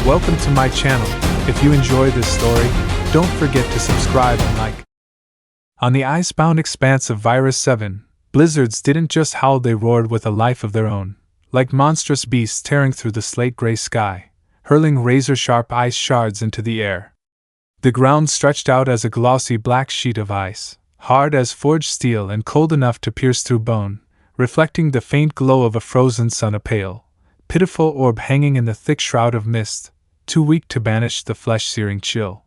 Welcome to my channel. If you enjoy this story, don't forget to subscribe and like. On the icebound expanse of Virus 7, blizzards didn't just howl, they roared with a life of their own, like monstrous beasts tearing through the slate-gray sky, hurling razor-sharp ice shards into the air. The ground stretched out as a glossy black sheet of ice, hard as forged steel and cold enough to pierce through bone, reflecting the faint glow of a frozen sun, a pale, pitiful orb hanging in the thick shroud of mist, too weak to banish the flesh-searing chill.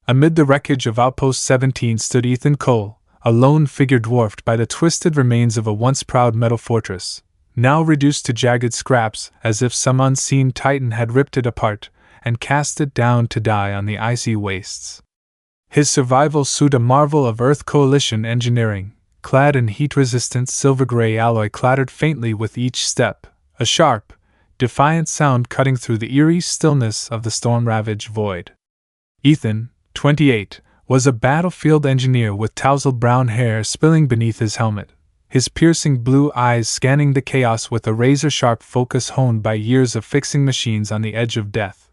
Amid the wreckage of Outpost 17 stood Ethan Cole, a lone figure dwarfed by the twisted remains of a once proud metal fortress, now reduced to jagged scraps as if some unseen titan had ripped it apart and cast it down to die on the icy wastes. His survival suit, a marvel of Earth Coalition engineering, clad in heat-resistant silver-gray alloy, clattered faintly with each step, a sharp, defiant sound cutting through the eerie stillness of the storm-ravaged void. Ethan, 28, was a battlefield engineer with tousled brown hair spilling beneath his helmet, his piercing blue eyes scanning the chaos with a razor-sharp focus honed by years of fixing machines on the edge of death.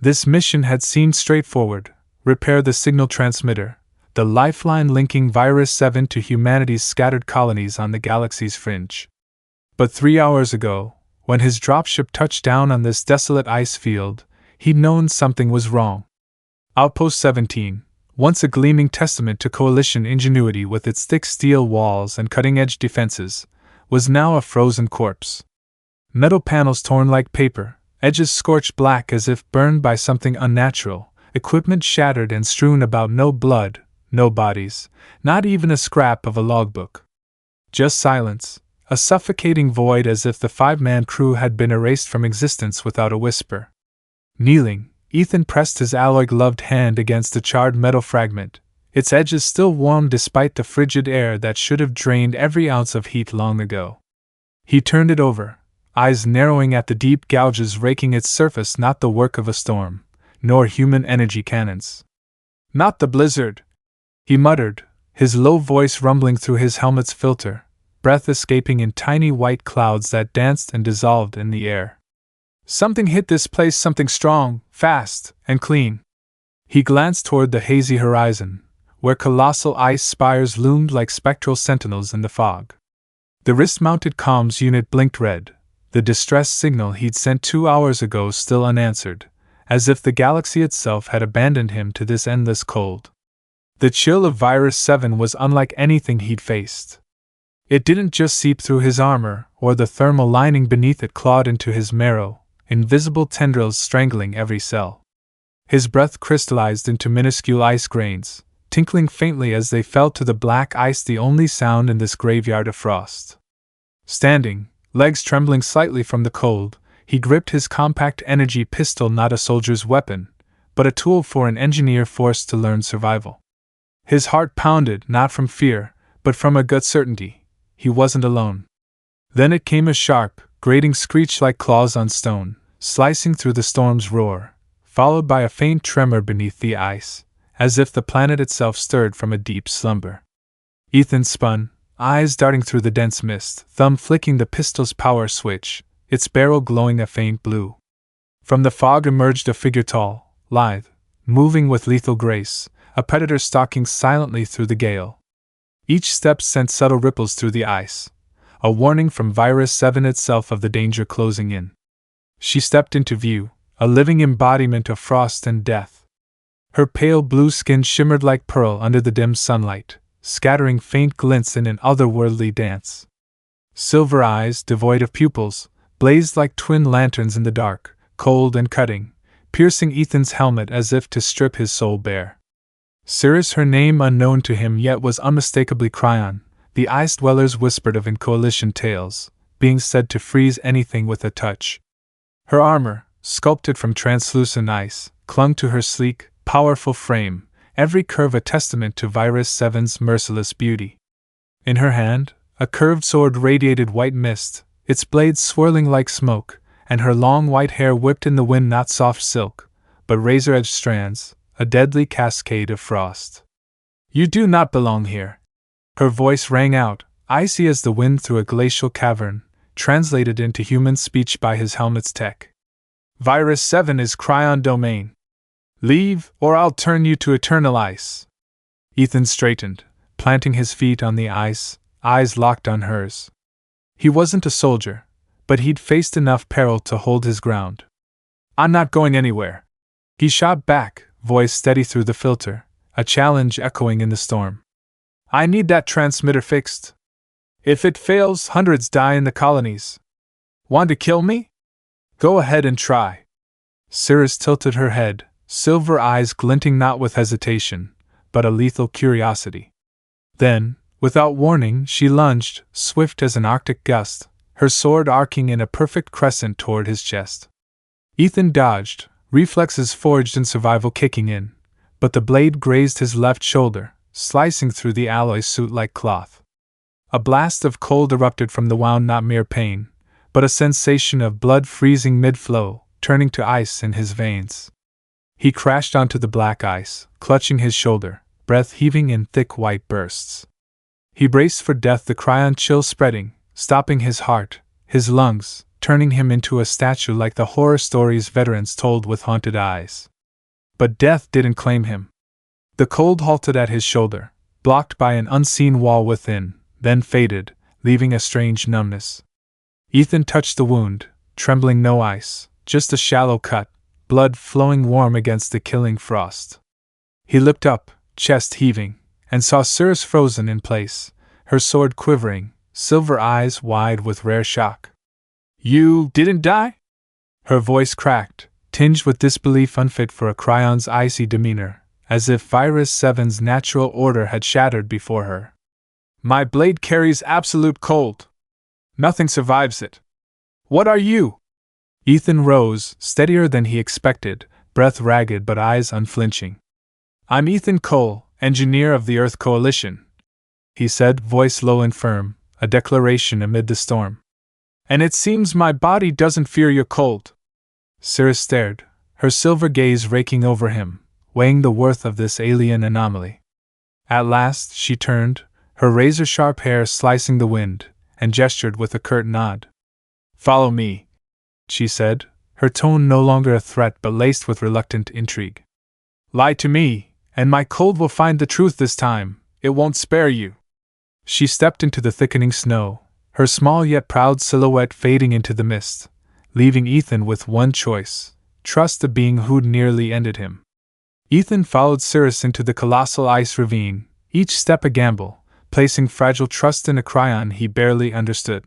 This mission had seemed straightforward: repair the signal transmitter, the lifeline linking Virus 7 to humanity's scattered colonies on the galaxy's fringe. But 3 hours ago, when his dropship touched down on this desolate ice field, he'd known something was wrong. Outpost 17, once a gleaming testament to Coalition ingenuity with its thick steel walls and cutting-edge defenses, was now a frozen corpse. Metal panels torn like paper, edges scorched black as if burned by something unnatural, equipment shattered and strewn about, no blood, no bodies, not even a scrap of a logbook. Just silence, a suffocating void, as if the 5-man crew had been erased from existence without a whisper. Kneeling, Ethan pressed his alloy-gloved hand against a charred metal fragment, its edges still warm despite the frigid air that should have drained every ounce of heat long ago. He turned it over, eyes narrowing at the deep gouges raking its surface, not the work of a storm, nor human energy cannons. "Not the blizzard," he muttered, his low voice rumbling through his helmet's filter, breath escaping in tiny white clouds that danced and dissolved in the air. "Something hit this place, something strong, fast, and clean." He glanced toward the hazy horizon, where colossal ice spires loomed like spectral sentinels in the fog. The wrist-mounted comms unit blinked red, the distress signal he'd sent 2 hours ago still unanswered, as if the galaxy itself had abandoned him to this endless cold. The chill of Virus 7 was unlike anything he'd faced. It didn't just seep through his armor, or the thermal lining beneath it clawed into his marrow, invisible tendrils strangling every cell. His breath crystallized into minuscule ice grains, tinkling faintly as they fell to the black ice, the only sound in this graveyard of frost. Standing, legs trembling slightly from the cold, he gripped his compact energy pistol, not a soldier's weapon, but a tool for an engineer forced to learn survival. His heart pounded, not from fear, but from a gut certainty. He wasn't alone. Then it came, a sharp, grating screech like claws on stone, slicing through the storm's roar, followed by a faint tremor beneath the ice, as if the planet itself stirred from a deep slumber. Ethan spun, eyes darting through the dense mist, thumb flicking the pistol's power switch, its barrel glowing a faint blue. From the fog emerged a figure, tall, lithe, moving with lethal grace, a predator stalking silently through the gale. Each step sent subtle ripples through the ice, a warning from Virus 7 itself of the danger closing in. She stepped into view, a living embodiment of frost and death. Her pale blue skin shimmered like pearl under the dim sunlight, scattering faint glints in an otherworldly dance. Silver eyes, devoid of pupils, blazed like twin lanterns in the dark, cold and cutting, piercing Ethan's helmet as if to strip his soul bare. Syris, her name unknown to him yet, was unmistakably Kryon, the ice dwellers whispered of in Coalition tales, being said to freeze anything with a touch. Her armor, sculpted from translucent ice, clung to her sleek, powerful frame, every curve a testament to Virus 7's merciless beauty. In her hand, a curved sword radiated white mist, its blades swirling like smoke, and her long white hair whipped in the wind, not soft silk, but razor-edged strands, a deadly cascade of frost. "You do not belong here." Her voice rang out, icy as the wind through a glacial cavern, translated into human speech by his helmet's tech. Virus 7 is Kryon domain. Leave, or I'll turn you to eternal ice. Ethan straightened, planting his feet on the ice, eyes locked on hers. He wasn't a soldier, but he'd faced enough peril to hold his ground. I'm not going anywhere. He shot back, voice steady through the filter, a challenge echoing in the storm. I need that transmitter fixed. If it fails, hundreds die in the colonies. Want to kill me? Go ahead and try. Syris tilted her head, silver eyes glinting not with hesitation, but a lethal curiosity. Then, without warning, she lunged, swift as an arctic gust, her sword arcing in a perfect crescent toward his chest. Ethan dodged, reflexes forged in survival kicking in, but the blade grazed his left shoulder, slicing through the alloy suit like cloth. A blast of cold erupted from the wound, not mere pain, but a sensation of blood freezing mid-flow, turning to ice in his veins. He crashed onto the black ice, clutching his shoulder, breath heaving in thick white bursts. He braced for death, the Kryon chill spreading, stopping his heart, his lungs, turning him into a statue like the horror stories veterans told with haunted eyes. But death didn't claim him. The cold halted at his shoulder, blocked by an unseen wall within, then faded, leaving a strange numbness. Ethan touched the wound, trembling, no ice, just a shallow cut, blood flowing warm against the killing frost. He looked up, chest heaving, and saw Syris frozen in place, her sword quivering, silver eyes wide with rare shock. You didn't die? Her voice cracked, tinged with disbelief unfit for a Kryon's icy demeanor, as if Virus 7's natural order had shattered before her. My blade carries absolute cold. Nothing survives it. What are you? Ethan rose, steadier than he expected, breath ragged but eyes unflinching. I'm Ethan Cole, engineer of the Earth Coalition, he said, voice low and firm, a declaration amid the storm. And it seems my body doesn't fear your cold. Syris stared, her silver gaze raking over him, weighing the worth of this alien anomaly. At last she turned, her razor-sharp hair slicing the wind, and gestured with a curt nod. Follow me, she said, her tone no longer a threat but laced with reluctant intrigue. Lie to me, and my cold will find the truth this time, it won't spare you. She stepped into the thickening snow, her small yet proud silhouette fading into the mist, leaving Ethan with one choice: trust the being who'd nearly ended him. Ethan followed Syris into the colossal ice ravine, each step a gamble, placing fragile trust in a Kryon he barely understood.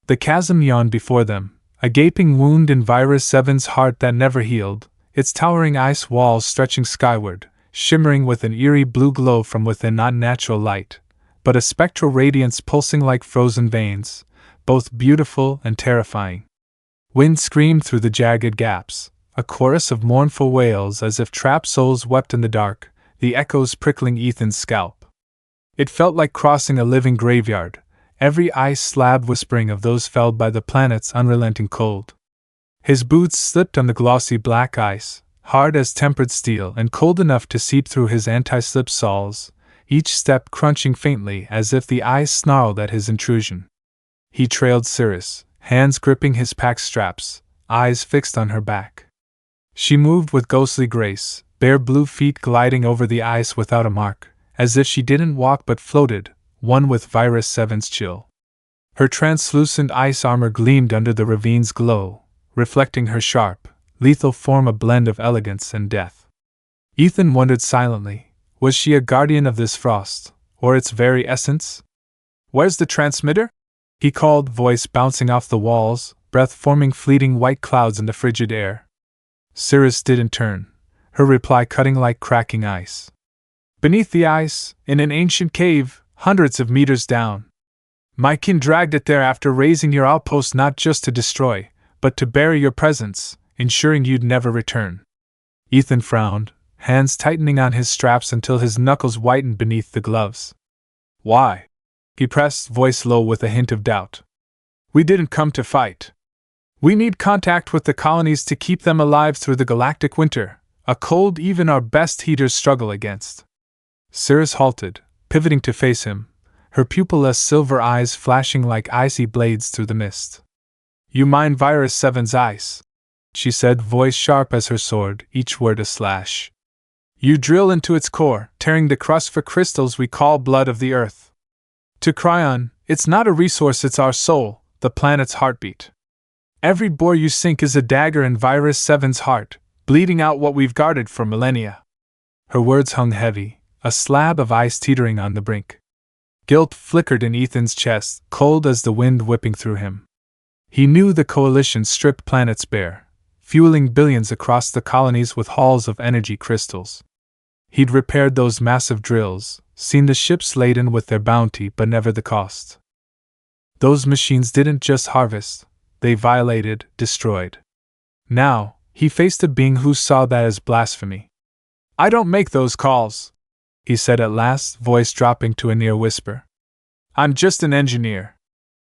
The chasm yawned before them, a gaping wound in Virus 7's heart that never healed, its towering ice walls stretching skyward, shimmering with an eerie blue glow from within, not natural light, but a spectral radiance pulsing like frozen veins, both beautiful and terrifying. Wind screamed through the jagged gaps, a chorus of mournful wails as if trapped souls wept in the dark, the echoes prickling Ethan's scalp. It felt like crossing a living graveyard, every ice slab whispering of those felled by the planet's unrelenting cold. His boots slipped on the glossy black ice, hard as tempered steel and cold enough to seep through his anti-slip soles, each step crunching faintly as if the ice snarled at his intrusion. He trailed Syris, hands gripping his pack straps, eyes fixed on her back. She moved with ghostly grace, bare blue feet gliding over the ice without a mark, as if she didn't walk but floated, one with Virus 7's chill. Her translucent ice armor gleamed under the ravine's glow, reflecting her sharp, lethal form, a blend of elegance and death. Ethan wondered silently, was she a guardian of this frost, or its very essence? Where's the transmitter? He called, voice bouncing off the walls, breath forming fleeting white clouds in the frigid air. Syris didn't turn, her reply cutting like cracking ice. Beneath the ice, in an ancient cave, hundreds of meters down. My kin dragged it there after raising your outpost, not just to destroy, but to bury your presence, ensuring you'd never return. Ethan frowned, hands tightening on his straps until his knuckles whitened beneath the gloves. Why? He pressed, voice low with a hint of doubt. We didn't come to fight. We need contact with the colonies to keep them alive through the galactic winter, a cold even our best heaters struggle against. Syris halted, pivoting to face him, her pupilless silver eyes flashing like icy blades through the mist. You mind Virus 7's ice? she said, voice sharp as her sword, each word a slash. You drill into its core, tearing the crust for crystals we call blood of the earth. To Kryon, it's not a resource, it's our soul, the planet's heartbeat. Every bore you sink is a dagger in Virus 7's heart, bleeding out what we've guarded for millennia. Her words hung heavy, a slab of ice teetering on the brink. Guilt flickered in Ethan's chest, cold as the wind whipping through him. He knew the coalition stripped planets bare, fueling billions across the colonies with hauls of energy crystals. He'd repaired those massive drills, seen the ships laden with their bounty but never the cost. Those machines didn't just harvest, they violated, destroyed. Now, he faced a being who saw that as blasphemy. I don't make those calls, he said at last, voice dropping to a near whisper. I'm just an engineer.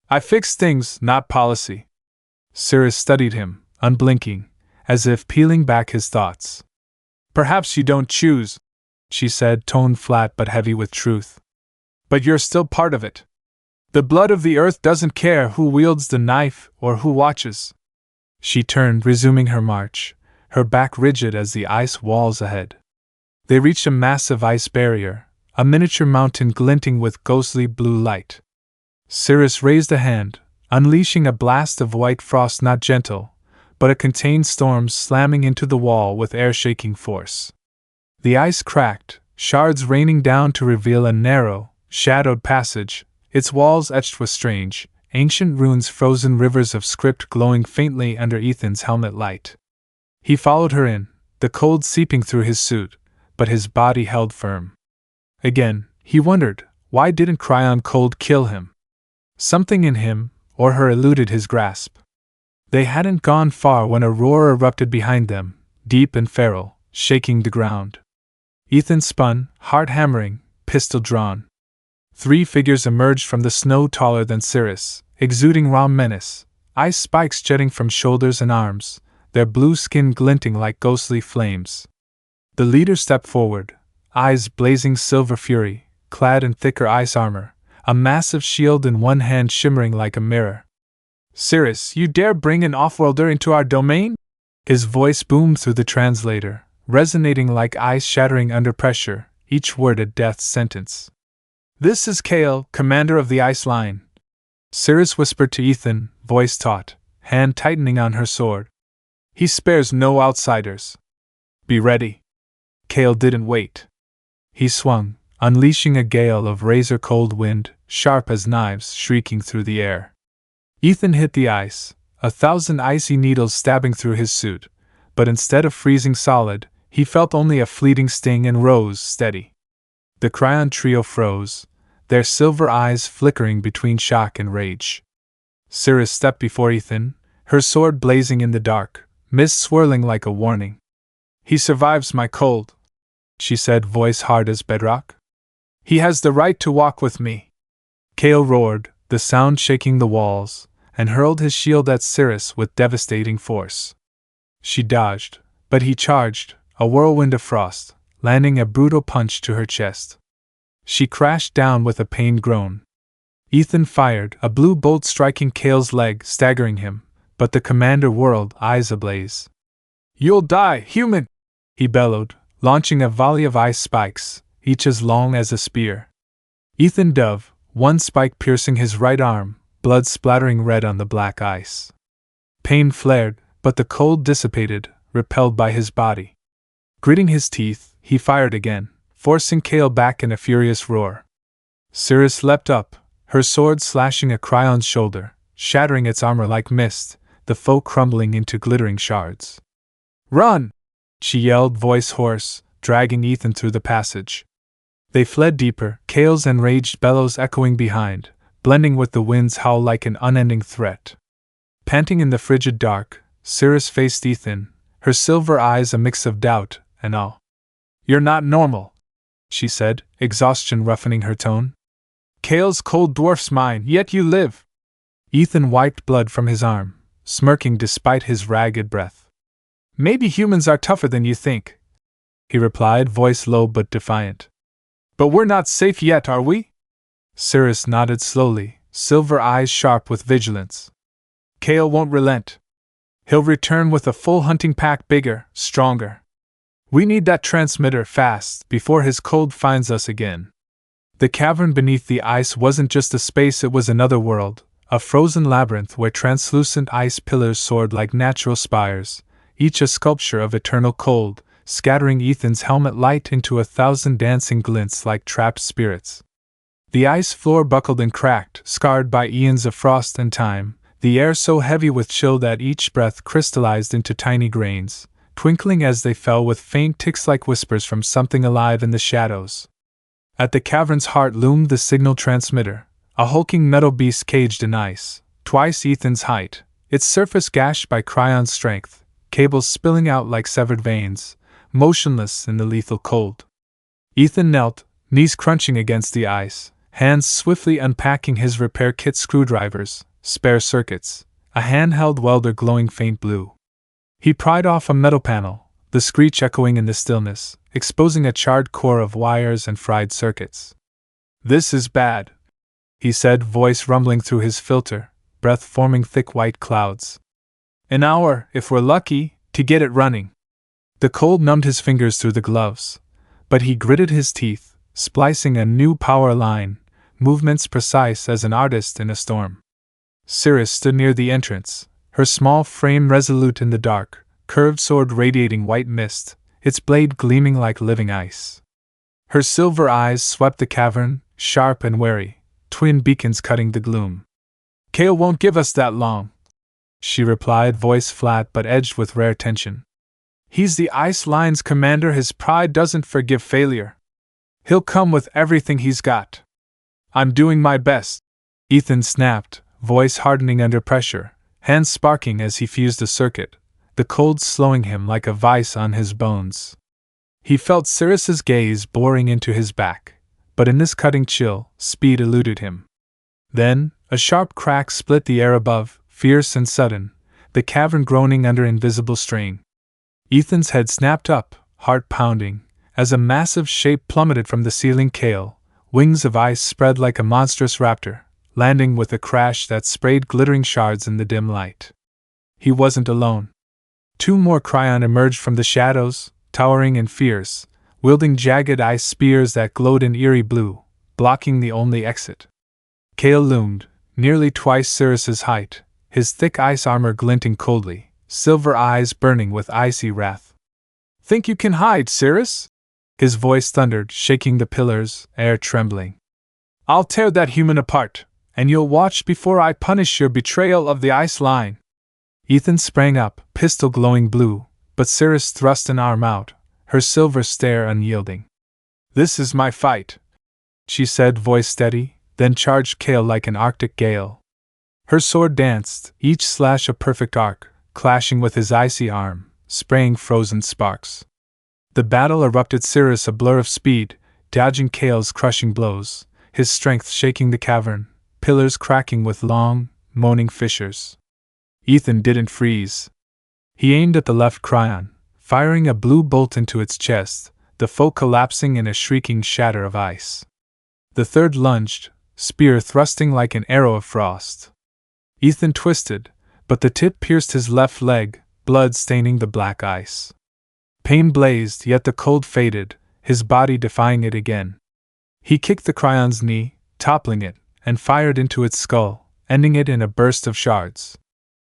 I fix things, not policy. Syris studied him, unblinking, as if peeling back his thoughts. Perhaps you don't choose, she said, tone flat but heavy with truth. But you're still part of it. The blood of the earth doesn't care who wields the knife or who watches. She turned, resuming her march, her back rigid as the ice walls ahead. They reached a massive ice barrier, a miniature mountain glinting with ghostly blue light. Syris raised a hand, unleashing a blast of white frost, not gentle, but a contained storm slamming into the wall with air-shaking force. The ice cracked, shards raining down to reveal a narrow, shadowed passage, its walls etched with strange, ancient runes, frozen rivers of script glowing faintly under Ethan's helmet light. He followed her in, the cold seeping through his suit, but his body held firm. Again, he wondered, why didn't Kryon cold kill him? Something in him, or her, eluded his grasp. They hadn't gone far when a roar erupted behind them, deep and feral, shaking the ground. Ethan spun, heart hammering, pistol drawn. 3 figures emerged from the snow, taller than Syris, exuding raw menace, ice spikes jetting from shoulders and arms, their blue skin glinting like ghostly flames. The leader stepped forward, eyes blazing silver fury, clad in thicker ice armor, a massive shield in one hand shimmering like a mirror. Syris, you dare bring an offworlder into our domain? His voice boomed through the translator, resonating like ice shattering under pressure, each word a death sentence. This is Kale, commander of the Ice Line. Syris whispered to Ethan, voice taut, hand tightening on her sword. He spares no outsiders. Be ready. Kale didn't wait. He swung, unleashing a gale of razor-cold wind, sharp as knives shrieking through the air. Ethan hit the ice, 1,000 icy needles stabbing through his suit, but instead of freezing solid, he felt only a fleeting sting and rose steady. The Kryon trio froze, their silver eyes flickering between shock and rage. Syris stepped before Ethan, her sword blazing in the dark, mist swirling like a warning. He survives my cold, she said, voice hard as bedrock. He has the right to walk with me. Kale roared, the sound shaking the walls, and hurled his shield at Syris with devastating force. She dodged, but he charged, a whirlwind of frost, landing a brutal punch to her chest. She crashed down with a pained groan. Ethan fired, a blue bolt striking Kale's leg, staggering him, but the commander whirled, eyes ablaze. You'll die, human! He bellowed, launching a volley of ice spikes, each as long as a spear. Ethan dove, one spike piercing his right arm, blood splattering red on the black ice. Pain flared, but the cold dissipated, repelled by his body. Gritting his teeth, he fired again, forcing Kale back in a furious roar. Syris leapt up, her sword slashing at Kryon's shoulder, shattering its armor like mist, the foe crumbling into glittering shards. Run! She yelled, voice hoarse, dragging Ethan through the passage. They fled deeper, Kale's enraged bellows echoing behind, blending with the wind's howl like an unending threat. Panting in the frigid dark, Syris faced Ethan, her silver eyes a mix of doubt and awe. You're not normal, she said, exhaustion roughening her tone. Kale's cold dwarfs mine, yet you live. Ethan wiped blood from his arm, smirking despite his ragged breath. Maybe humans are tougher than you think, he replied, voice low but defiant. But we're not safe yet, are we? Syris nodded slowly, silver eyes sharp with vigilance. Kale won't relent. He'll return with a full hunting pack, bigger, stronger. We need that transmitter fast before his cold finds us again. The cavern beneath the ice wasn't just a space, it was another world, a frozen labyrinth where translucent ice pillars soared like natural spires, each a sculpture of eternal cold, scattering Ethan's helmet light into 1,000 dancing glints like trapped spirits. The ice floor buckled and cracked, scarred by eons of frost and time, the air so heavy with chill that each breath crystallized into tiny grains, twinkling as they fell with faint ticks like whispers from something alive in the shadows. At the cavern's heart loomed the signal transmitter, a hulking metal beast caged in ice, twice Ethan's height, its surface gashed by Kryon's strength, cables spilling out like severed veins, motionless in the lethal cold. Ethan knelt, knees crunching against the ice, hands swiftly unpacking his repair kit, screwdrivers, spare circuits, a handheld welder glowing faint blue. He pried off a metal panel, the screech echoing in the stillness, exposing a charred core of wires and fried circuits. "This is bad," he said, voice rumbling through his filter, breath forming thick white clouds. "An hour, if we're lucky, to get it running." The cold numbed his fingers through the gloves, but he gritted his teeth, splicing a new power line, movements precise as an artist in a storm. Syris stood near the entrance, her small frame resolute in the dark, curved sword radiating white mist, its blade gleaming like living ice. Her silver eyes swept the cavern, sharp and wary, twin beacons cutting the gloom. "Kale won't give us that long," she replied, voice flat but edged with rare tension. "He's the Ice Line's commander, his pride doesn't forgive failure. He'll come with everything he's got." "I'm doing my best," Ethan snapped, voice hardening under pressure, hands sparking as he fused a circuit, the cold slowing him like a vice on his bones. He felt Syris's gaze boring into his back, but in this cutting chill, speed eluded him. Then, a sharp crack split the air above, fierce and sudden, the cavern groaning under invisible strain. Ethan's head snapped up, heart pounding, as a massive shape plummeted from the ceiling. Kale, wings of ice spread like a monstrous raptor, landing with a crash that sprayed glittering shards in the dim light. He wasn't alone. Two more Kryon emerged from the shadows, towering and fierce, wielding jagged ice spears that glowed in eerie blue, blocking the only exit. Kale loomed, nearly twice Syris's height, his thick ice armor glinting coldly, silver eyes burning with icy wrath. "Think you can hide, Syris?" His voice thundered, shaking the pillars, air trembling. "I'll tear that human apart, and you'll watch before I punish your betrayal of the Ice Line." Ethan sprang up, pistol glowing blue, but Syris thrust an arm out, her silver stare unyielding. "This is my fight," she said, voice steady, then charged Kale like an arctic gale. Her sword danced, each slash a perfect arc, clashing with his icy arm, spraying frozen sparks. The battle erupted, Syris a blur of speed, dodging Kale's crushing blows, his strength shaking the cavern, pillars cracking with long, moaning fissures. Ethan didn't freeze. He aimed at the left Kryon, firing a blue bolt into its chest, the foe collapsing in a shrieking shatter of ice. The third lunged, spear thrusting like an arrow of frost. Ethan twisted, but the tip pierced his left leg, blood staining the black ice. Pain blazed, yet the cold faded, his body defying it again. He kicked the Kryon's knee, toppling it, and fired into its skull, ending it in a burst of shards.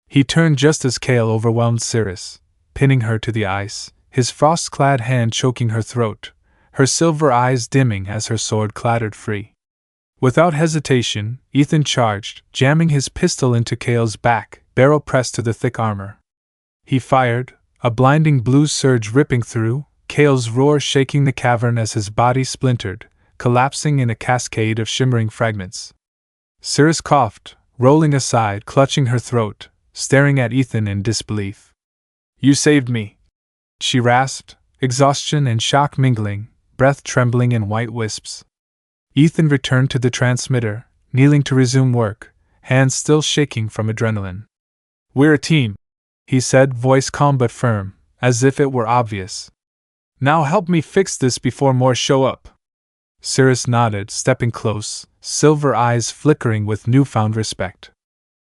He turned just as Kale overwhelmed Syris, pinning her to the ice, his frost-clad hand choking her throat, her silver eyes dimming as her sword clattered free. Without hesitation, Ethan charged, jamming his pistol into Kale's back, barrel pressed to the thick armor. He fired, a blinding blue surge ripping through, Kale's roar shaking the cavern as his body splintered, collapsing in a cascade of shimmering fragments. Syris coughed, rolling aside, clutching her throat, staring at Ethan in disbelief. "You saved me," she rasped, exhaustion and shock mingling, breath trembling in white wisps. Ethan returned to the transmitter, kneeling to resume work, hands still shaking from adrenaline. "We're a team," he said, voice calm but firm, as if it were obvious. "Now help me fix this before more show up." Syris nodded, stepping close, silver eyes flickering with newfound respect.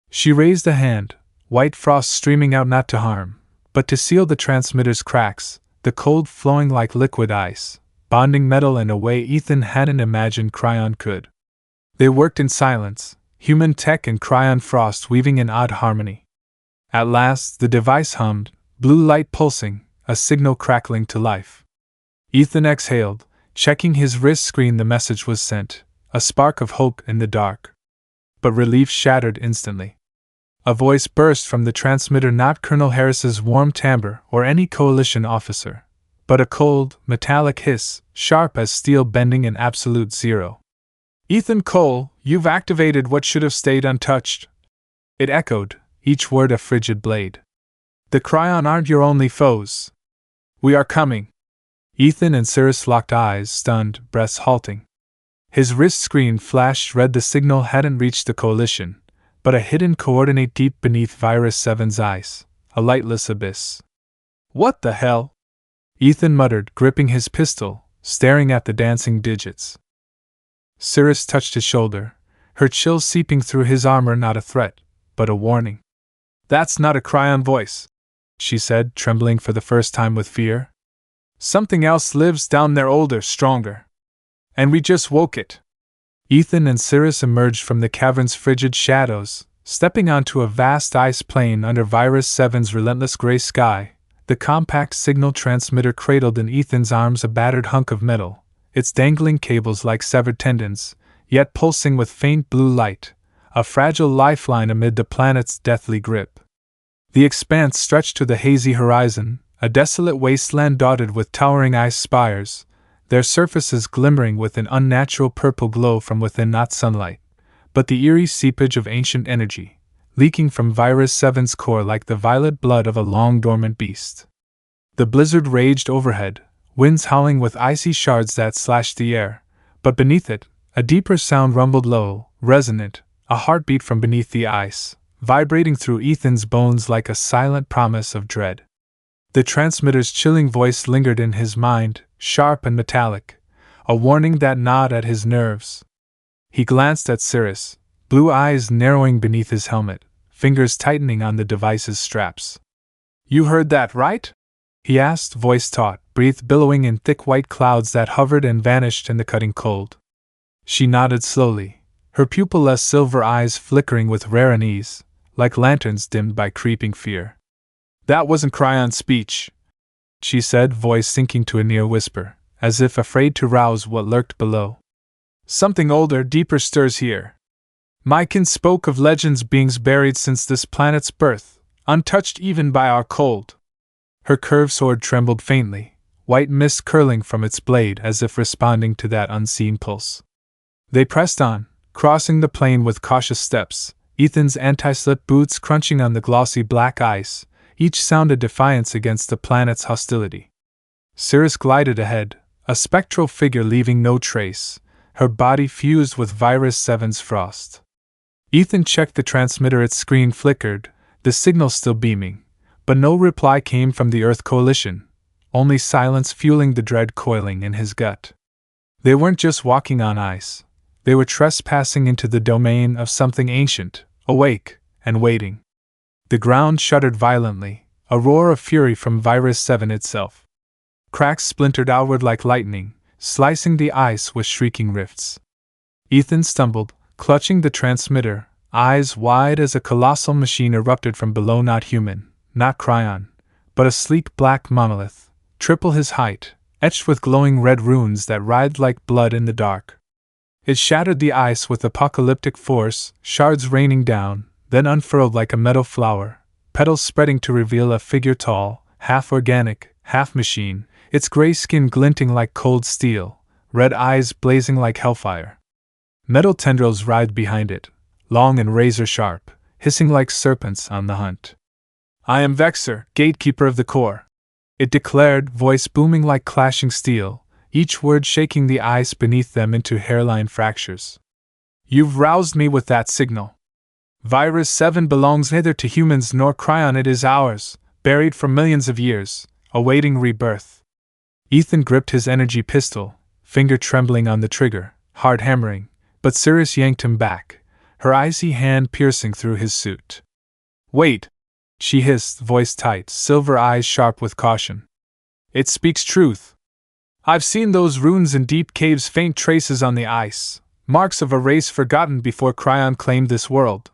She raised a hand, white frost streaming out not to harm, but to seal the transmitter's cracks, the cold flowing like liquid ice, bonding metal in a way Ethan hadn't imagined Kryon could. They worked in silence, human tech and Kryon frost weaving in odd harmony. At last, the device hummed, blue light pulsing, a signal crackling to life. Ethan exhaled, checking his wrist screen. The message was sent, a spark of hope in the dark. But relief shattered instantly. A voice burst from the transmitter, not Colonel Harris's warm timbre or any coalition officer, but a cold, metallic hiss, sharp as steel bending in absolute zero. "Ethan Cole, you've activated what should have stayed untouched." It echoed, each word a frigid blade. "The Kryon aren't your only foes. We are coming." Ethan and Syris locked eyes, stunned, breaths halting. His wrist screen flashed red. The signal hadn't reached the coalition, but a hidden coordinate deep beneath Virus 7's ice, a lightless abyss. "What the hell?" Ethan muttered, gripping his pistol, staring at the dancing digits. Syris touched his shoulder, her chill seeping through his armor. Not a threat, but a warning. "That's not a Kryon voice," she said, trembling for the first time with fear. "Something else lives down there, older, stronger. And we just woke it." Ethan and Syris emerged from the cavern's frigid shadows, stepping onto a vast ice plain under Virus 7's relentless gray sky, the compact signal transmitter cradled in Ethan's arms, a battered hunk of metal, its dangling cables like severed tendons, yet pulsing with faint blue light, a fragile lifeline amid the planet's deathly grip. The expanse stretched to the hazy horizon, a desolate wasteland dotted with towering ice spires, their surfaces glimmering with an unnatural purple glow from within, not sunlight, but the eerie seepage of ancient energy, leaking from Virus 7's core like the violet blood of a long-dormant beast. The blizzard raged overhead, winds howling with icy shards that slashed the air, but beneath it, a deeper sound rumbled low, resonant, a heartbeat from beneath the ice, vibrating through Ethan's bones like a silent promise of dread. The transmitter's chilling voice lingered in his mind, sharp and metallic, a warning that gnawed at his nerves. He glanced at Syris, blue eyes narrowing beneath his helmet, fingers tightening on the device's straps. "You heard that, right?" he asked, voice taut, breath billowing in thick white clouds that hovered and vanished in the cutting cold. She nodded slowly, her pupilless silver eyes flickering with rare unease, like lanterns dimmed by creeping fear. "That wasn't Kryon's speech," she said, voice sinking to a near whisper, as if afraid to rouse what lurked below. "Something older, deeper stirs here. My kin spoke of legends, beings buried since this planet's birth, untouched even by our cold." Her curved sword trembled faintly, white mist curling from its blade as if responding to that unseen pulse. They pressed on, crossing the plain with cautious steps, Ethan's anti-slip boots crunching on the glossy black ice, each sound a defiance against the planet's hostility. Syris glided ahead, a spectral figure leaving no trace, her body fused with Virus 7's frost. Ethan checked the transmitter, its screen flickered, the signal still beaming, but no reply came from the Earth Coalition, only silence fueling the dread coiling in his gut. They weren't just walking on ice, they were trespassing into the domain of something ancient, awake, and waiting. The ground shuddered violently, a roar of fury from Virus 7 itself. Cracks splintered outward like lightning, slicing the ice with shrieking rifts. Ethan stumbled, clutching the transmitter, eyes wide as a colossal machine erupted from below, not human, not Kryon, but a sleek black monolith, triple his height, etched with glowing red runes that writhed like blood in the dark. It shattered the ice with apocalyptic force, shards raining down, then unfurled like a metal flower, petals spreading to reveal a figure tall, half organic, half machine, its gray skin glinting like cold steel, red eyes blazing like hellfire. Metal tendrils writhed behind it, long and razor-sharp, hissing like serpents on the hunt. "I am Vexor, gatekeeper of the core," it declared, voice booming like clashing steel, each word shaking the ice beneath them into hairline fractures. "You've roused me with that signal. Virus 7 belongs neither to humans nor Kryon. It is ours, buried for millions of years, awaiting rebirth." Ethan gripped his energy pistol, finger trembling on the trigger, heart hammering, but Syris yanked him back, her icy hand piercing through his suit. "Wait!" she hissed, voice tight, silver eyes sharp with caution. It speaks truth. I've seen those runes in deep caves, faint traces on the ice, marks of a race forgotten before Kryon claimed this world.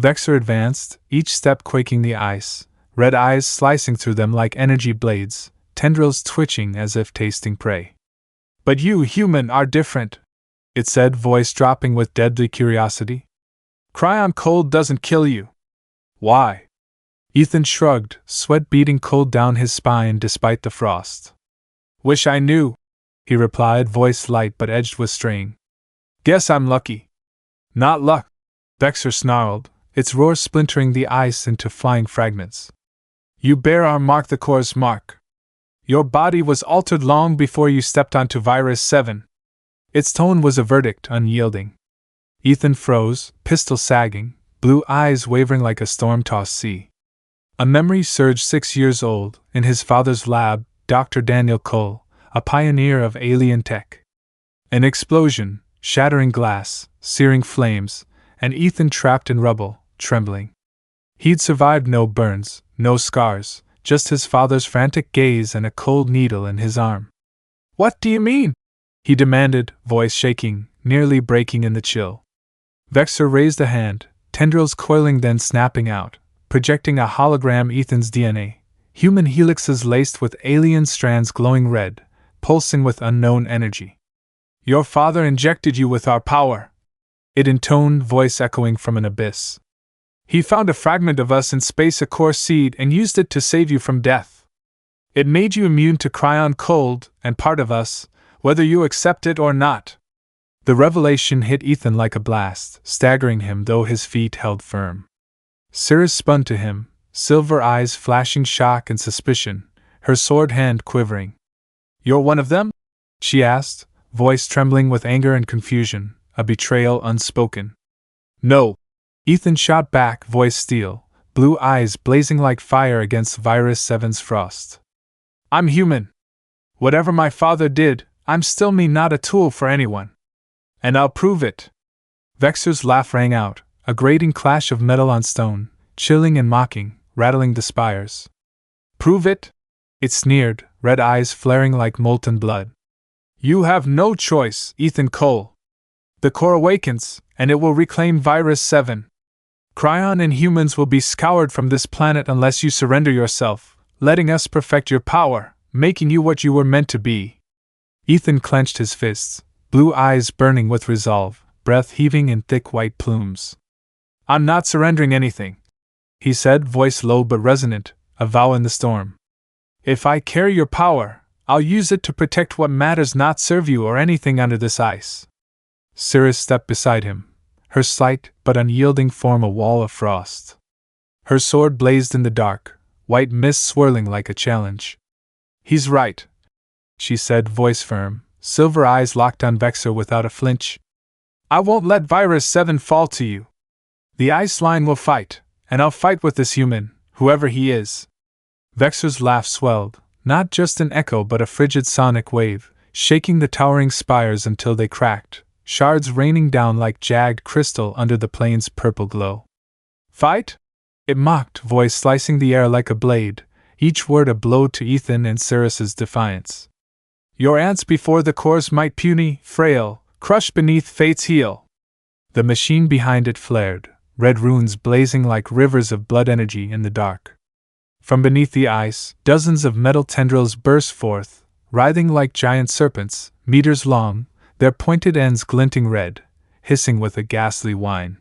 Vexor advanced, each step quaking the ice, red eyes slicing through them like energy blades, tendrils twitching as if tasting prey. But you, human, are different, it said, voice dropping with deadly curiosity. Kryon cold doesn't kill you. Why? Ethan shrugged, sweat beading cold down his spine despite the frost. Wish I knew, he replied, voice light but edged with strain. Guess I'm lucky. Not luck, Vexor snarled, its roar splintering the ice into flying fragments. You bear our mark, the core's mark. Your body was altered long before you stepped onto Virus 7. Its tone was a verdict, unyielding. Ethan froze, pistol sagging, blue eyes wavering like a storm-tossed sea. A memory surged 6 years old, in his father's lab, Dr. Daniel Cole, a pioneer of alien tech. An explosion, shattering glass, searing flames, and Ethan trapped in rubble, trembling. He'd survived no burns, no scars, just his father's frantic gaze and a cold needle in his arm. What do you mean? He demanded, voice shaking, nearly breaking in the chill. Vexor raised a hand, tendrils coiling then snapping out, projecting a hologram Ethan's DNA, human helixes laced with alien strands glowing red, pulsing with unknown energy. Your father injected you with our power, it intoned, voice echoing from an abyss. He found a fragment of us in space, a core seed, and used it to save you from death. It made you immune to Kryon cold, and part of us, whether you accept it or not. The revelation hit Ethan like a blast, staggering him though his feet held firm. Syris spun to him, silver eyes flashing shock and suspicion, her sword hand quivering. You're one of them? She asked, voice trembling with anger and confusion, a betrayal unspoken. No. Ethan shot back, voice steel, blue eyes blazing like fire against Virus 7's frost. I'm human. Whatever my father did, I'm still me, not a tool for anyone. And I'll prove it. Vexor's laugh rang out, a grating clash of metal on stone, chilling and mocking, rattling the spires. Prove it? It sneered, red eyes flaring like molten blood. You have no choice, Ethan Cole. The core awakens, and it will reclaim Virus 7. Kryon and humans will be scoured from this planet unless you surrender yourself, letting us perfect your power, making you what you were meant to be. Ethan clenched his fists, blue eyes burning with resolve, breath heaving in thick white plumes. I'm not surrendering anything, he said, voice low but resonant, a vow in the storm. If I carry your power, I'll use it to protect what matters, not serve you or anything under this ice. Syris stepped beside him, her slight but unyielding form a wall of frost. Her sword blazed in the dark, white mist swirling like a challenge. He's right, she said, voice firm, silver eyes locked on Vexor without a flinch. I won't let Virus 7 fall to you. The ice line will fight, and I'll fight with this human, whoever he is. Vexor's laugh swelled, not just an echo but a frigid sonic wave, shaking the towering spires until they cracked, shards raining down like jagged crystal under the plane's purple glow. Fight? It mocked, voice slicing the air like a blade, each word a blow to Ethan and Syris's defiance. Your ants before the core's might, puny, frail, crushed beneath fate's heel. The machine behind it flared, red runes blazing like rivers of blood energy in the dark. From beneath the ice, dozens of metal tendrils burst forth, writhing like giant serpents, meters long, their pointed ends glinting red, hissing with a ghastly whine.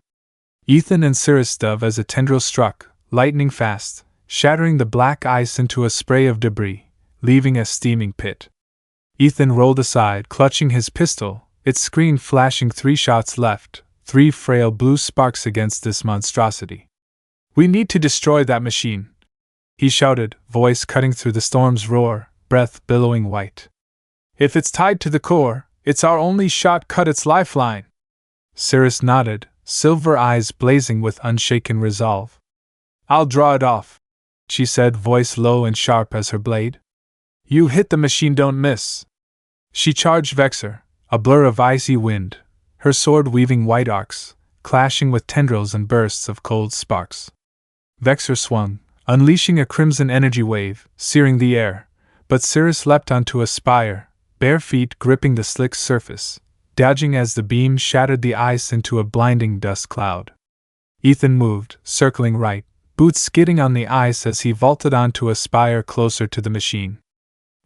Ethan and Syris dove as a tendril struck, lightning fast, shattering the black ice into a spray of debris, leaving a steaming pit. Ethan rolled aside, clutching his pistol, its screen flashing 3 shots left, 3 frail blue sparks against this monstrosity. We need to destroy that machine, he shouted, voice cutting through the storm's roar, breath billowing white. If it's tied to the core, it's our only shot, cut its lifeline. Syris nodded, silver eyes blazing with unshaken resolve. I'll draw it off, she said, voice low and sharp as her blade. You hit the machine, don't miss. She charged Vexor, a blur of icy wind, her sword weaving white arcs, clashing with tendrils and bursts of cold sparks. Vexor swung, unleashing a crimson energy wave, searing the air, but Syris leapt onto a spire, bare feet gripping the slick surface, dodging as the beam shattered the ice into a blinding dust cloud. Ethan moved, circling right, boots skidding on the ice as he vaulted onto a spire closer to the machine.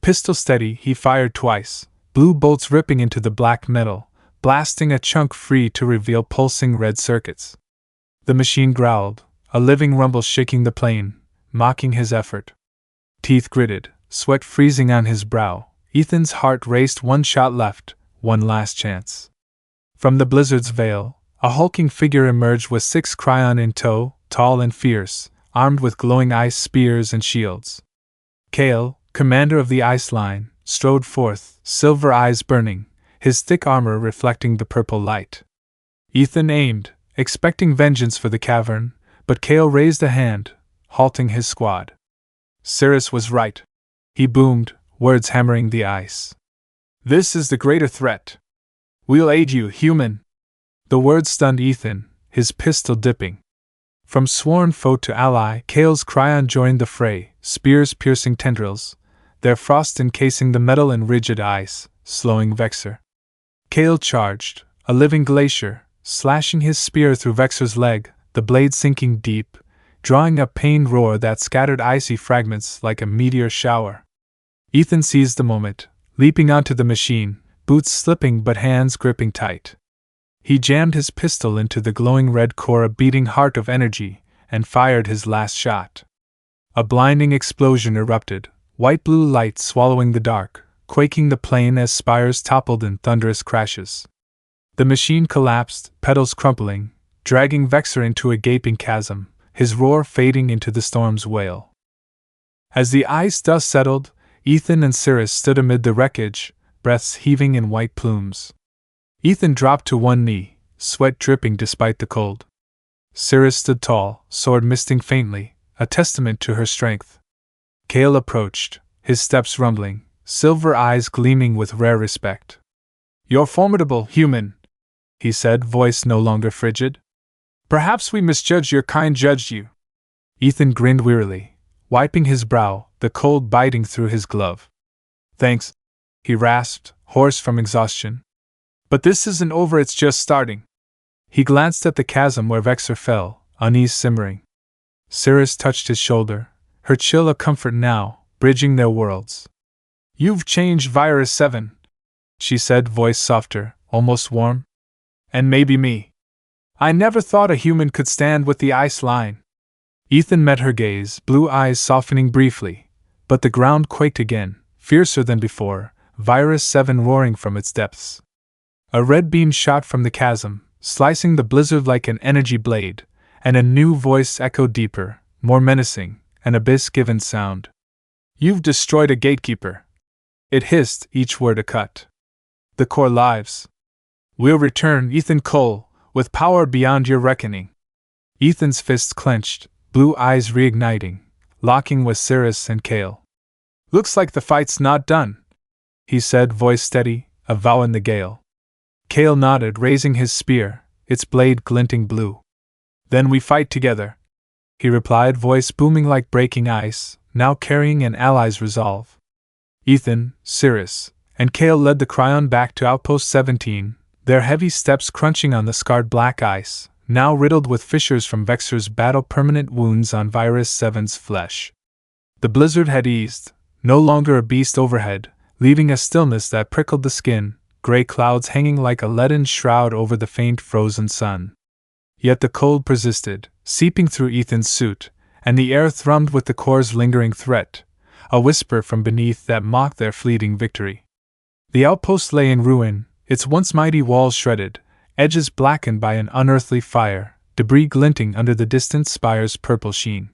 Pistol steady, he fired twice, blue bolts ripping into the black metal, blasting a chunk free to reveal pulsing red circuits. The machine growled, a living rumble shaking the plane, mocking his effort. Teeth gritted, sweat freezing on his brow, Ethan's heart raced. One shot left, one last chance. From the blizzard's veil, a hulking figure emerged with 6 Kryon in tow, tall and fierce, armed with glowing ice spears and shields. Kale, commander of the ice line, strode forth, silver eyes burning, his thick armor reflecting the purple light. Ethan aimed, expecting vengeance for the cavern, but Kale raised a hand, halting his squad. Syris was right, he boomed, words hammering the ice. This is the greater threat. We'll aid you, human. The words stunned Ethan, his pistol dipping. From sworn foe to ally, Kale's Kryon joined the fray, spears piercing tendrils, their frost encasing the metal in rigid ice, slowing Vexor. Kale charged, a living glacier, slashing his spear through Vexor's leg, the blade sinking deep, drawing a pained roar that scattered icy fragments like a meteor shower. Ethan seized the moment, leaping onto the machine, boots slipping but hands gripping tight. He jammed his pistol into the glowing red core, a beating heart of energy, and fired his last shot. A blinding explosion erupted, white-blue light swallowing the dark, quaking the plane as spires toppled in thunderous crashes. The machine collapsed, pedals crumpling, dragging Vexor into a gaping chasm, his roar fading into the storm's wail. As the ice dust settled, Ethan and Syris stood amid the wreckage, breaths heaving in white plumes. Ethan dropped to one knee, sweat dripping despite the cold. Syris stood tall, sword misting faintly, a testament to her strength. Kale approached, his steps rumbling, silver eyes gleaming with rare respect. "You're formidable, human," he said, voice no longer frigid. "Perhaps we misjudged your kind judged you." Ethan grinned wearily, wiping his brow, the cold biting through his glove. "Thanks," he rasped, hoarse from exhaustion. "But this isn't over, it's just starting." He glanced at the chasm where Vexor fell, unease simmering. Syris touched his shoulder, her chill a comfort now, bridging their worlds. "You've changed, Virus 7, she said, voice softer, almost warm. "And maybe me. I never thought a human could stand with the ice line." Ethan met her gaze, blue eyes softening briefly, but the ground quaked again, fiercer than before, Virus 7 roaring from its depths. A red beam shot from the chasm, slicing the blizzard like an energy blade, and a new voice echoed deeper, more menacing, an abyss-given sound. "You've destroyed a gatekeeper." It hissed, each word a cut. "The core lives. We'll return, Ethan Cole, with power beyond your reckoning." Ethan's fists clenched, blue eyes reigniting, locking with Syris and Kale. "Looks like the fight's not done," he said, voice steady, a vow in the gale. Kale nodded, raising his spear, its blade glinting blue. "Then we fight together," he replied, voice booming like breaking ice, now carrying an ally's resolve. Ethan, Syris, and Kale led the Kryon back to Outpost 17, their heavy steps crunching on the scarred black ice, now riddled with fissures from Vexor's battle-permanent wounds on Virus 7's flesh. The blizzard had eased, no longer a beast overhead, leaving a stillness that prickled the skin, gray clouds hanging like a leaden shroud over the faint frozen sun. Yet the cold persisted, seeping through Ethan's suit, and the air thrummed with the core's lingering threat, a whisper from beneath that mocked their fleeting victory. The outpost lay in ruin, its once mighty walls shredded, edges blackened by an unearthly fire, debris glinting under the distant spire's purple sheen.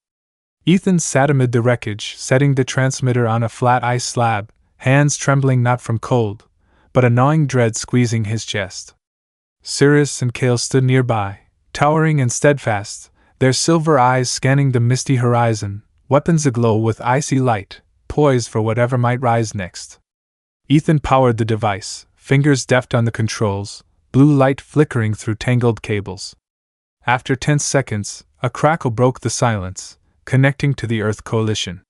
Ethan sat amid the wreckage, setting the transmitter on a flat ice slab, hands trembling not from cold, but a gnawing dread squeezing his chest. Syris and Kale stood nearby, towering and steadfast, their silver eyes scanning the misty horizon, weapons aglow with icy light, poised for whatever might rise next. Ethan powered the device, fingers deft on the controls, blue light flickering through tangled cables. After 10 seconds, a crackle broke the silence, connecting to the Earth Coalition.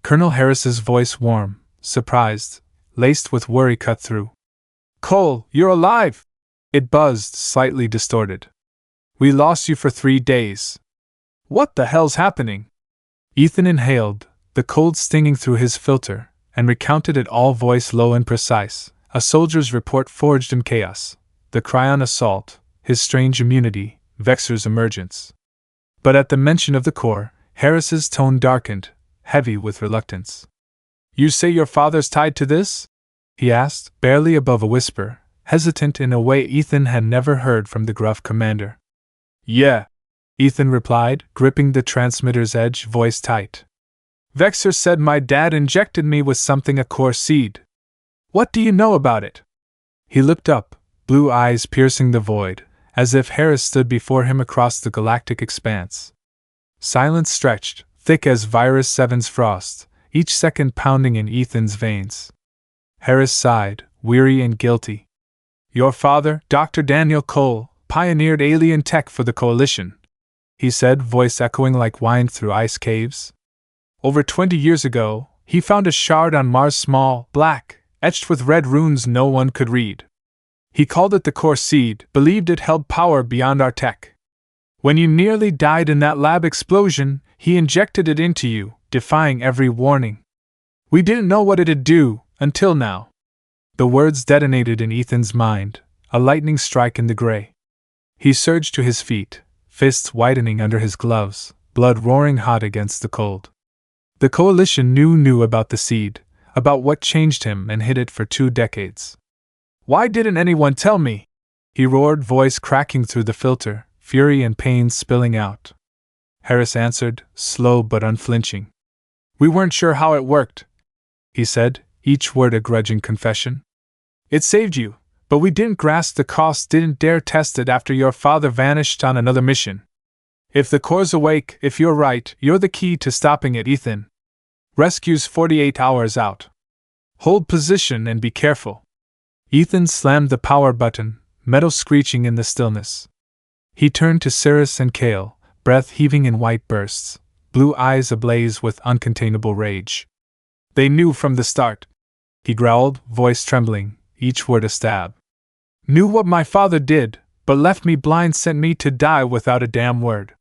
Colonel Harris's voice, warm, surprised, laced with worry, cut through. "Cole, you're alive!" It buzzed, slightly distorted. "We lost you for 3 days. What the hell's happening?" Ethan inhaled, the cold stinging through his filter, and recounted it all, voice low and precise. A soldier's report forged in chaos. The Kryon assault, his strange immunity, Vexor's emergence. But at the mention of the Corps, Harris's tone darkened, heavy with reluctance. "You say your father's tied to this?" he asked, barely above a whisper, hesitant in a way Ethan had never heard from the gruff commander. "Yeah," Ethan replied, gripping the transmitter's edge, voice tight. "Vexor said my dad injected me with something, a core seed. What do you know about it?" He looked up, blue eyes piercing the void, as if Harris stood before him across the galactic expanse. Silence stretched, thick as Virus 7's frost, each second pounding in Ethan's veins. Harris sighed, weary and guilty. "Your father, Dr. Daniel Cole, pioneered alien tech for the Coalition," he said, voice echoing like wind through ice caves. "Over 20 years ago, he found a shard on Mars, small, black, etched with red runes no one could read. He called it the Core Seed, believed it held power beyond our tech. When you nearly died in that lab explosion, he injected it into you, defying every warning. We didn't know what it'd do, until now." The words detonated in Ethan's mind, a lightning strike in the gray. He surged to his feet, fists whitening under his gloves, blood roaring hot against the cold. The Coalition knew about the seed, about what changed him and hid it for 2 decades. "Why didn't anyone tell me?" he roared, voice cracking through the filter, fury and pain spilling out. Harris answered, slow but unflinching. "We weren't sure how it worked," he said, each word a grudging confession. "It saved you, but we didn't grasp the cost, didn't dare test it after your father vanished on another mission. If the Core's awake, if you're right, you're the key to stopping it, Ethan. Rescue's 48 hours out. Hold position and be careful." Ethan slammed the power button, metal screeching in the stillness. He turned to Syris and Kale, breath heaving in white bursts, blue eyes ablaze with uncontainable rage. "They knew from the start," he growled, voice trembling, each word a stab. "Knew what my father did, but left me blind, sent me to die without a damn word."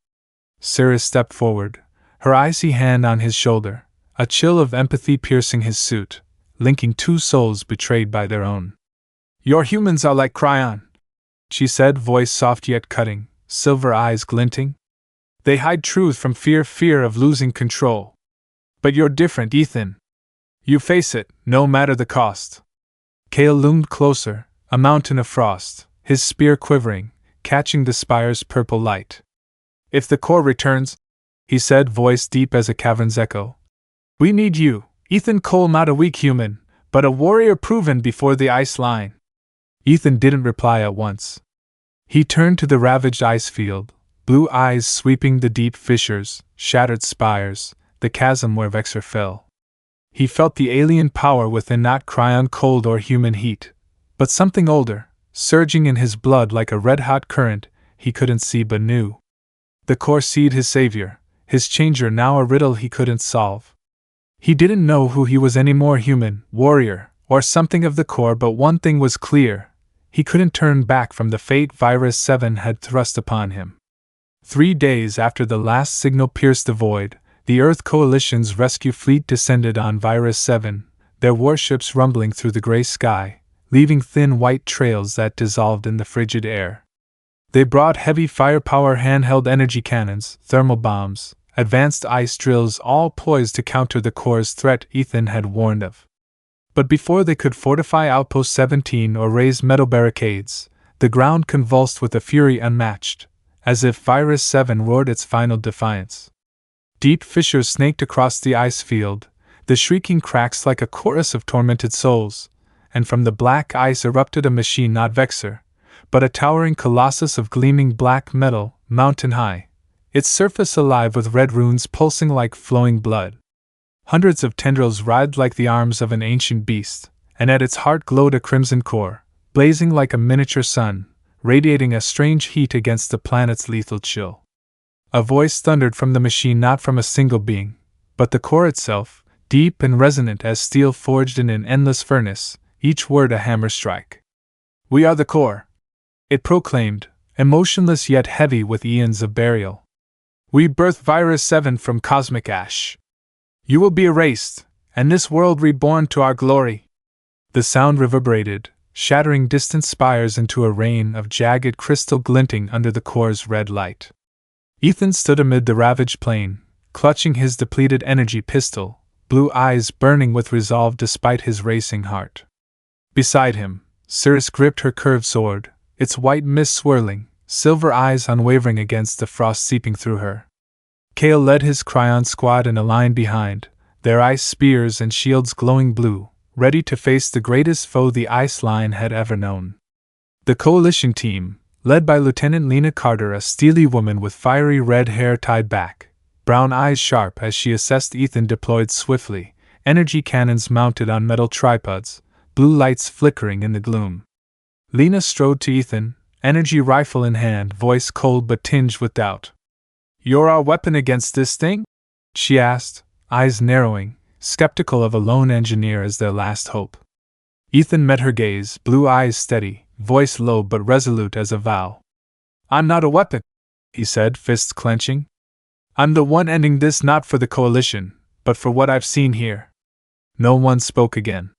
Syris stepped forward, her icy hand on his shoulder, a chill of empathy piercing his suit, linking 2 souls betrayed by their own. "Your humans are like Kryon," she said, voice soft yet cutting, silver eyes glinting. "They hide truth from fear of losing control. But you're different, Ethan. You face it, no matter the cost." Kale loomed closer, a mountain of frost, his spear quivering, catching the spire's purple light. "If the Core returns," he said, voice deep as a cavern's echo, "we need you, Ethan Cole, not a weak human, but a warrior proven before the ice line." Ethan didn't reply at once. He turned to the ravaged ice field, blue eyes sweeping the deep fissures, shattered spires, the chasm where Vexor fell. He felt the alien power within, not Kryon cold or human heat, but something older, surging in his blood like a red-hot current he couldn't see but knew. The Core Seed, his savior, his changer, now a riddle he couldn't solve. He didn't know who he was anymore, human, warrior, or something of the Core, but one thing was clear. He couldn't turn back from the fate Virus 7 had thrust upon him. 3 days after the last signal pierced the void, the Earth Coalition's rescue fleet descended on Virus 7, their warships rumbling through the gray sky, leaving thin white trails that dissolved in the frigid air. They brought heavy firepower handheld energy cannons, thermal bombs, advanced ice drills, all poised to counter the Core's threat Ethan had warned of. But before they could fortify Outpost 17 or raise metal barricades, the ground convulsed with a fury unmatched, as if Virus 7 roared its final defiance. Deep fissures snaked across the ice field, the shrieking cracks like a chorus of tormented souls, and from the black ice erupted a machine, not Vexor, but a towering colossus of gleaming black metal, mountain high, its surface alive with red runes pulsing like flowing blood. Hundreds of tendrils writhed like the arms of an ancient beast, and at its heart glowed a crimson core, blazing like a miniature sun, radiating a strange heat against the planet's lethal chill. A voice thundered from the machine, not from a single being, but the core itself, deep and resonant as steel forged in an endless furnace, each word a hammer strike. "We are the core," it proclaimed, emotionless yet heavy with eons of burial. "We birthed Virus 7 from cosmic ash. You will be erased, and this world reborn to our glory." The sound reverberated, shattering distant spires into a rain of jagged crystal glinting under the core's red light. Ethan stood amid the ravaged plain, clutching his depleted energy pistol, blue eyes burning with resolve despite his racing heart. Beside him, Syris gripped her curved sword, its white mist swirling, silver eyes unwavering against the frost seeping through her. Kale led his Kryon squad in a line behind, their ice spears and shields glowing blue, ready to face the greatest foe the Ice Line had ever known. The coalition team, led by Lieutenant Lena Carter, a steely woman with fiery red hair tied back, brown eyes sharp as she assessed Ethan, deployed swiftly, energy cannons mounted on metal tripods, blue lights flickering in the gloom. Lena strode to Ethan, energy rifle in hand, voice cold but tinged with doubt. "You're our weapon against this thing?" she asked, eyes narrowing, skeptical of a lone engineer as their last hope. Ethan met her gaze, blue eyes steady, voice low but resolute as a vow. "I'm not a weapon," he said, fists clenching. "I'm the one ending this, not for the coalition, but for what I've seen here." No one spoke again.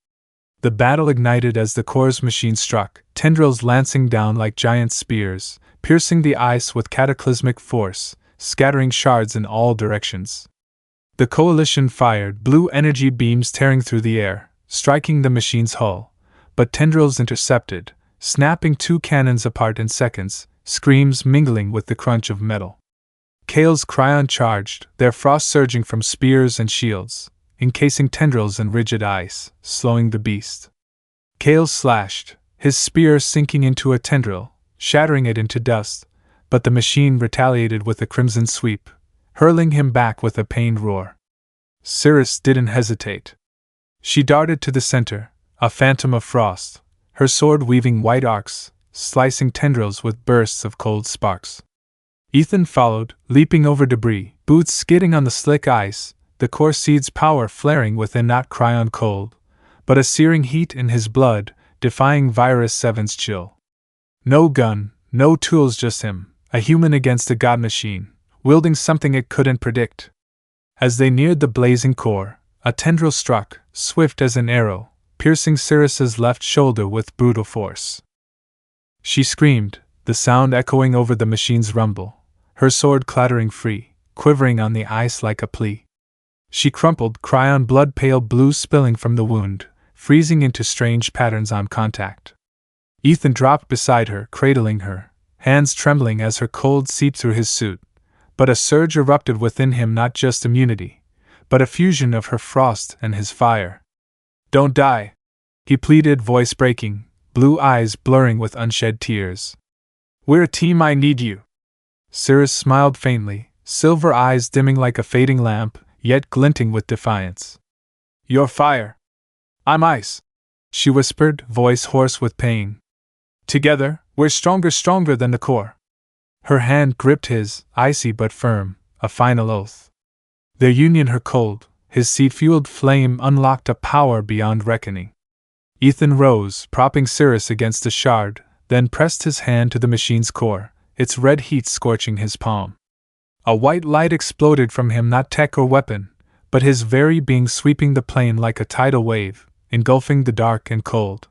The battle ignited as the core's machine struck, tendrils lancing down like giant spears, piercing the ice with cataclysmic force, scattering shards in all directions. The coalition fired, blue energy beams tearing through the air, striking the machine's hull, but tendrils intercepted, snapping two cannons apart in seconds, screams mingling with the crunch of metal. Kale's Kryon charged, their frost surging from spears and shields, encasing tendrils in rigid ice, slowing the beast. Kale slashed, his spear sinking into a tendril, shattering it into dust, but the machine retaliated with a crimson sweep, hurling him back with a pained roar. Syris didn't hesitate. She darted to the center, a phantom of frost, her sword weaving white arcs, slicing tendrils with bursts of cold sparks. Ethan followed, leaping over debris, boots skidding on the slick ice, the core seed's power flaring within, not Kryon cold, but a searing heat in his blood, defying Virus 7's chill. No gun, no tools, just him, a human against a god machine, wielding something it couldn't predict. As they neared the blazing core, a tendril struck, swift as an arrow, piercing Syris's left shoulder with brutal force. She screamed, the sound echoing over the machine's rumble, her sword clattering free, quivering on the ice like a plea. She crumpled, Kryon blood pale blue spilling from the wound, freezing into strange patterns on contact. Ethan dropped beside her, cradling her, hands trembling as her cold seeped through his suit. But a surge erupted within him, not just immunity, but a fusion of her frost and his fire. "Don't die," he pleaded, voice breaking, blue eyes blurring with unshed tears. "We're a team, I need you." Syris smiled faintly, silver eyes dimming like a fading lamp, yet glinting with defiance. "You're fire. I'm ice," she whispered, voice hoarse with pain. "Together, we're stronger than the core." Her hand gripped his, icy but firm, a final oath. Their union, her cold, his seed-fueled flame, unlocked a power beyond reckoning. Ethan rose, propping Syris against a shard, then pressed his hand to the machine's core, its red heat scorching his palm. A white light exploded from him, not tech or weapon, but his very being, sweeping the plane like a tidal wave, engulfing the dark and cold.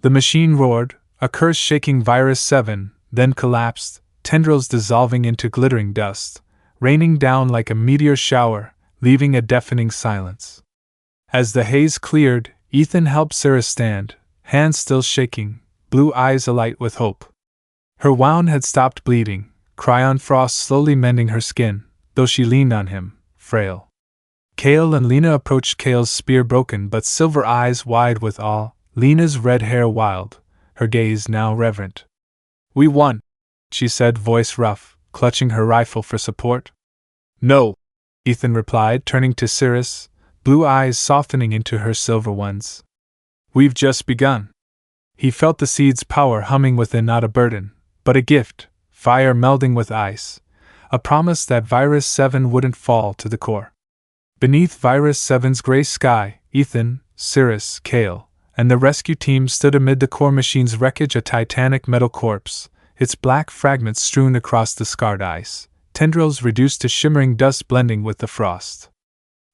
The machine roared, a curse shaking Virus 7, then collapsed, tendrils dissolving into glittering dust, raining down like a meteor shower, leaving a deafening silence. As the haze cleared, Ethan helped Syris stand, hands still shaking, blue eyes alight with hope. Her wound had stopped bleeding, Kryon frost slowly mending her skin, though she leaned on him, frail. Kale and Lena approached, Kale's spear broken but silver eyes wide with awe, Lena's red hair wild, her gaze now reverent. "We won," she said, voice rough, clutching her rifle for support. "No," Ethan replied, turning to Syris, blue eyes softening into her silver ones. "We've just begun." He felt the seed's power humming within, not a burden, but a gift, fire melding with ice, a promise that Virus 7 wouldn't fall to the core. Beneath Virus 7's gray sky, Ethan, Syris, Kale, and the rescue team stood amid the core machine's wreckage, a titanic metal corpse, its black fragments strewn across the scarred ice, tendrils reduced to shimmering dust blending with the frost.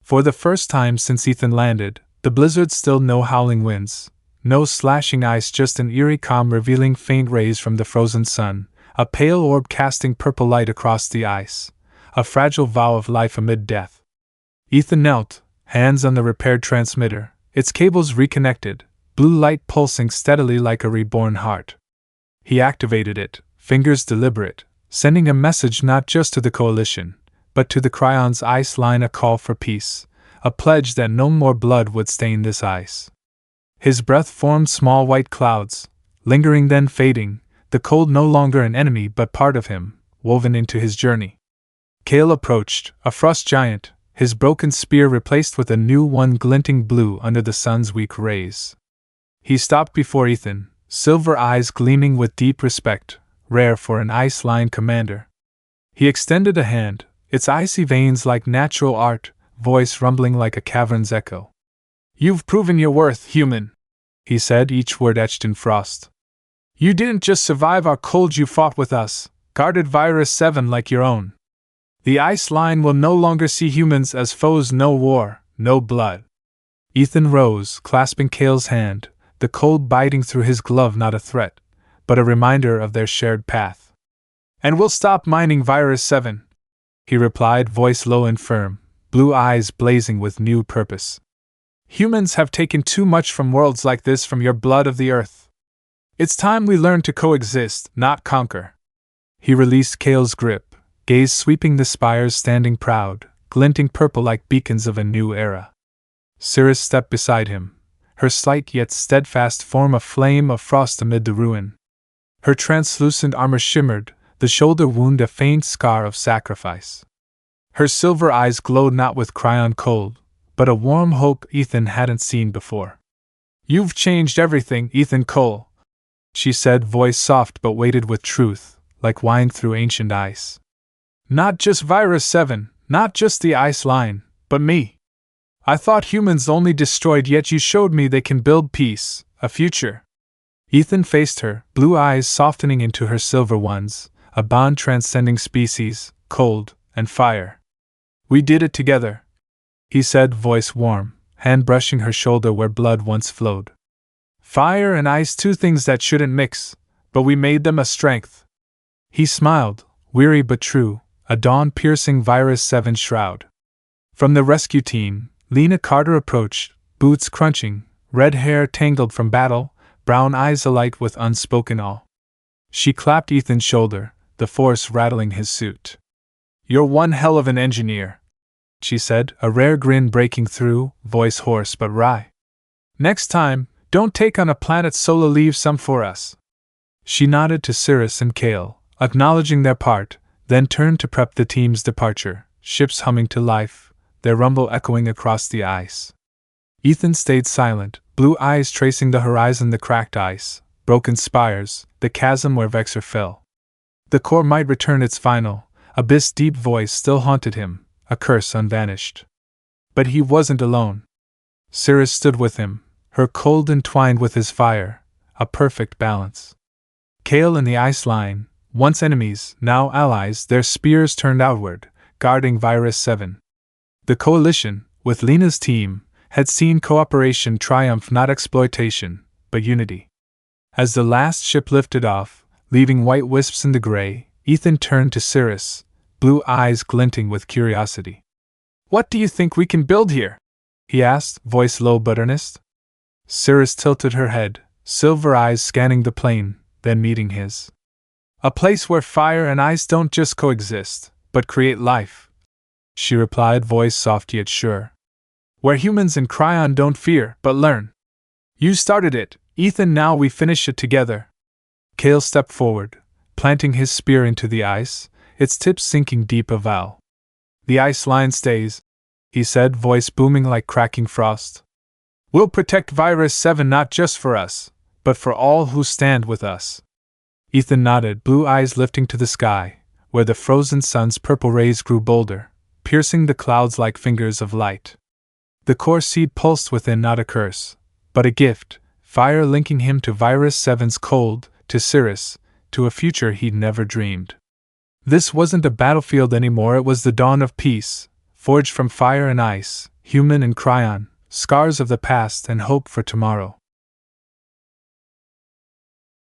For the first time since Ethan landed, the blizzard stilled. No howling winds, no slashing ice, just an eerie calm revealing faint rays from the frozen sun, a pale orb casting purple light across the ice, a fragile vow of life amid death. Ethan knelt, hands on the repaired transmitter, its cables reconnected, blue light pulsing steadily like a reborn heart. He activated it, fingers deliberate, sending a message not just to the Coalition, but to the Kryon's ice line, a call for peace, a pledge that no more blood would stain this ice. His breath formed small white clouds, lingering then fading, the cold no longer an enemy but part of him, woven into his journey. Kale approached, a frost giant, his broken spear replaced with a new one glinting blue under the sun's weak rays. He stopped before Ethan, silver eyes gleaming with deep respect, rare for an ice line commander. He extended a hand, its icy veins like natural art, voice rumbling like a cavern's echo. "You've proven your worth, human," he said, each word etched in frost. "You didn't just survive our cold, you fought with us, guarded Virus 7 like your own. The ice line will no longer see humans as foes, no war, no blood." Ethan rose, clasping Kale's hand, the cold biting through his glove, not a threat, but a reminder of their shared path. "And we'll stop mining Virus 7, he replied, voice low and firm, blue eyes blazing with new purpose. "Humans have taken too much from worlds like this, from your blood of the earth. It's time we learn to coexist, not conquer." He released Kale's grip, gaze sweeping the spires standing proud, glinting purple like beacons of a new era. Syris stepped beside him, her slight yet steadfast form a flame of frost amid the ruin. Her translucent armor shimmered, the shoulder wound a faint scar of sacrifice. Her silver eyes glowed not with Kryon cold, but a warm hope Ethan hadn't seen before. "You've changed everything, Ethan Cole," she said, voice soft but weighted with truth, like wine through ancient ice. "Not just Virus 7, not just the ice line, but me. I thought humans only destroyed, yet you showed me they can build peace, a future." Ethan faced her, blue eyes softening into her silver ones, a bond transcending species, cold, and fire. "We did it together," he said, voice warm, hand brushing her shoulder where blood once flowed. "Fire and ice, two things that shouldn't mix, but we made them a strength." He smiled, weary but true, a dawn-piercing Virus 7 shroud. From the rescue team, Lena Carter approached, boots crunching, red hair tangled from battle, brown eyes alight with unspoken awe. She clapped Ethan's shoulder, the force rattling his suit. "You're one hell of an engineer," she said, a rare grin breaking through, voice hoarse but wry. "Next time, don't take on a planet solo, leave some for us." She nodded to Syris and Kale, acknowledging their part, then turned to prep the team's departure, ships humming to life, their rumble echoing across the ice. Ethan stayed silent, blue eyes tracing the horizon, the cracked ice, broken spires, the chasm where Vexor fell. The core might return its final, abyss-deep voice still haunted him, a curse unvanished. But he wasn't alone. Syris stood with him, her cold entwined with his fire, a perfect balance. Kale and the ice line, once enemies, now allies, their spears turned outward, guarding Virus 7. The Coalition, with Lena's team, had seen cooperation triumph, not exploitation, but unity. As the last ship lifted off, leaving white wisps in the gray, Ethan turned to Syris, blue eyes glinting with curiosity. "What do you think we can build here?" he asked, voice low but earnest. Syris tilted her head, silver eyes scanning the plain, then meeting his. "A place where fire and ice don't just coexist, but create life," she replied, voice soft yet sure. "Where humans and Kryon don't fear, but learn. You started it, Ethan, now we finish it together." Kale stepped forward, planting his spear into the ice, its tips sinking deep a vow. "The ice line stays," he said, voice booming like cracking frost. "We'll protect Virus 7 not just for us, but for all who stand with us." Ethan nodded, blue eyes lifting to the sky, where the frozen sun's purple rays grew bolder, piercing the clouds like fingers of light. The core seed pulsed within not a curse, but a gift, fire linking him to Virus 7's cold, to Syris, to a future he'd never dreamed. This wasn't a battlefield anymore, it was the dawn of peace, forged from fire and ice, human and Kryon, scars of the past and hope for tomorrow.